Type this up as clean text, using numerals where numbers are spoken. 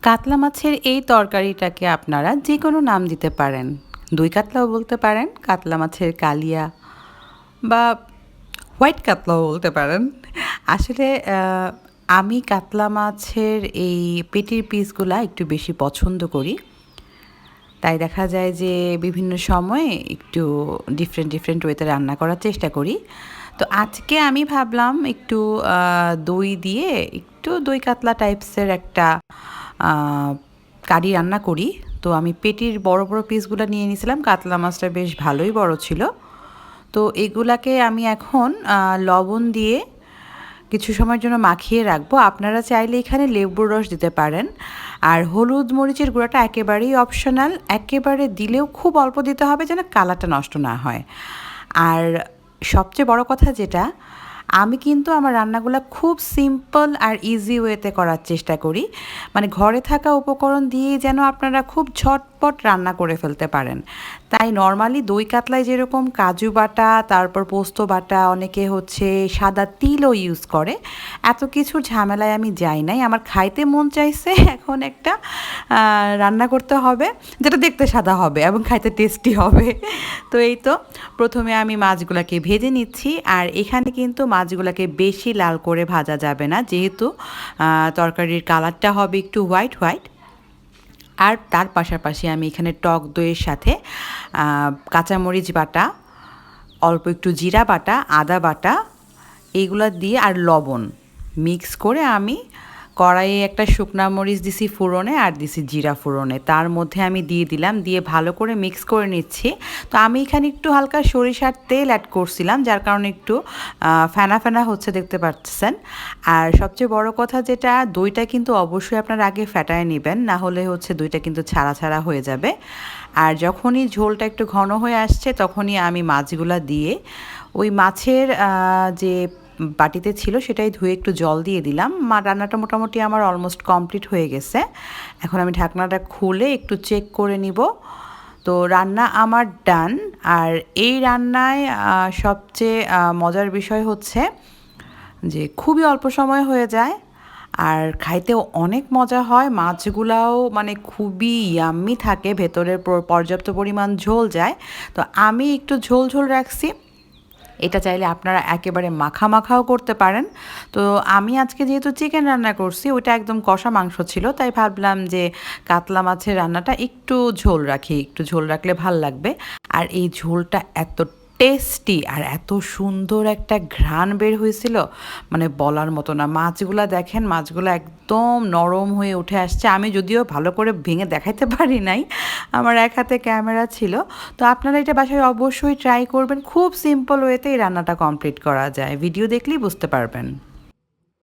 কাতলা মাছের এই তরকারিটাকে আপনারা যে কোনো নাম দিতে পারেন। দই কাতলাও বলতে পারেন, কাতলা মাছের কালিয়া বা হোয়াইট কাতলাও বলতে পারেন। আসলে আমি কাতলা মাছের এই পেটির পিসগুলা একটু বেশি পছন্দ করি। তাই দেখা যায় যে বিভিন্ন সময়ে একটু ডিফারেন্ট ওয়েতে রান্না করার চেষ্টা করি। তো আজকে আমি ভাবলাম একটু দই দিয়ে একটু দই কাতলা টাইপসের একটা কারি রান্না করি। তো আমি পেটির বড় বড় পিসগুলো নিয়ে নিয়েছিলাম, কাতলা মাছটা বেশ ভালোই বড় ছিল। তো এগুলাকে আমি এখন লবণ দিয়ে কিছু সময়ের জন্য মাখিয়ে রাখবো। আপনারা চাইলে এখানে লেবুর রস দিতে পারেন। আর হলুদ মরিচের গুঁড়াটা একেবারেই অপশনাল, একেবারে দিলেও খুব অল্প দিতে হবে যেন কালারটা নষ্ট না হয়। আর সবচেয়ে বড় কথা যেটা, আমি কিন্তু আমার রান্নাগুলো খুব সিম্পল আর ইজি ওয়েতে করার চেষ্টা করি। মানে ঘরে থাকা উপকরণ দিয়েই যেন আপনারা খুব ঝটপট রান্না করে ফেলতে পারেন। তাই নর্মালি দই কাতলায় যেরকম কাজু বাটা, তারপর পোস্ত বাটা, অনেকে হচ্ছে সাদা তিলও ইউজ করে, এত কিছুর ঝামেলায় আমি যাই নাই। আমার খাইতে মন চাইছে, এখন একটা রান্না করতে হবে যেটা দেখতে সাদা হবে এবং খাইতে টেস্টি হবে। তো এই তো প্রথমে আমি মাছগুলোকে ভেজে নিচ্ছি। আর এখানে কিন্তু মাছগুলোকে বেশি লাল করে ভাজা যাবে না, যেহেতু তরকারির কালারটা হবে একটু হোয়াইট হোয়াইট। আর তার পাশাপাশি আমি এখানে টক দইয়ের সাথে কাঁচামরিচ বাটা, অল্প একটু জিরা বাটা, আদা বাটা, এইগুলো দিয়ে আর লবণ মিক্স করে আমি কড়াইয়ে একটা শুকনা মরিচ দিছি ফোড়নে আর দিছি জিরা ফোড়নে, তার মধ্যে আমি দিয়ে দিলাম, দিয়ে ভালো করে মিক্স করে নিচ্ছি। তো আমি এখানে একটু হালকা সরিষার তেল অ্যাড করছিলাম, যার কারণে একটু ফেনা ফেনা হচ্ছে, দেখতে পাচ্ছেন। আর সবচেয়ে বড় কথা যেটা, দইটা কিন্তু অবশ্যই আপনার আগে ফেটায় নেবেন, না হলে হচ্ছে দইটা কিন্তু ছাড়া ছাড়া হয়ে যাবে। আর যখনই ঝোলটা একটু ঘন হয়ে আসছে তখনই আমি মাছগুলা দিয়ে ওই মাছের যে বাটিতে ছিল সেটাই ধুয়ে একটু জল দিয়ে দিলাম। রান্নাটা মোটামুটি আমার অলমোস্ট কমপ্লিট হয়ে গেছে। এখন আমি ঢাকনাটা খুলে একটু চেক করে নিব। তো রান্না আমার ডান। আর এই রান্নায় সবচেয়ে মজার বিষয় হচ্ছে যে খুবই অল্প সময় হয়ে যায় আর খাইতেও অনেক মজা হয়। মাছগুলাও মানে খুবই ইয়াম্মি থাকে, ভেতরের পর্যাপ্ত পরিমাণ ঝোল যায়। তো আমি একটু ঝোল ঝোল রাখছি। এটা চাইলে আপনারা একেবারে মাখা মাখাও করতে পারেন। তো আমি আজকে যেহেতু চিকেন রান্না করছি, ওইটা একদম কষা মাংস ছিল, তাই ভাবলাম যে কাতলা মাছের রান্নাটা একটু ঝোল রাখি, একটু ঝোল রাখলে ভাল লাগবে। আর এই ঝোলটা এত টেস্টি আর এত সুন্দর একটা ঘ্রাণ বের হয়েছিল, মানে বলার মতো না। মাছগুলা দেখেন, মাছগুলো একদম নরম হয়ে উঠে আসছে। আমি যদিও ভালো করে ভেঙে দেখাইতে পারি নাই, আমার এক হাতে ক্যামেরা ছিল। তো আপনারা এটা বাসায় অবশ্যই ট্রাই করবেন, খুব সিম্পল ওয়েতে এই রান্নাটা কমপ্লিট করা যায়, ভিডিও দেখলেই বুঝতে পারবেন।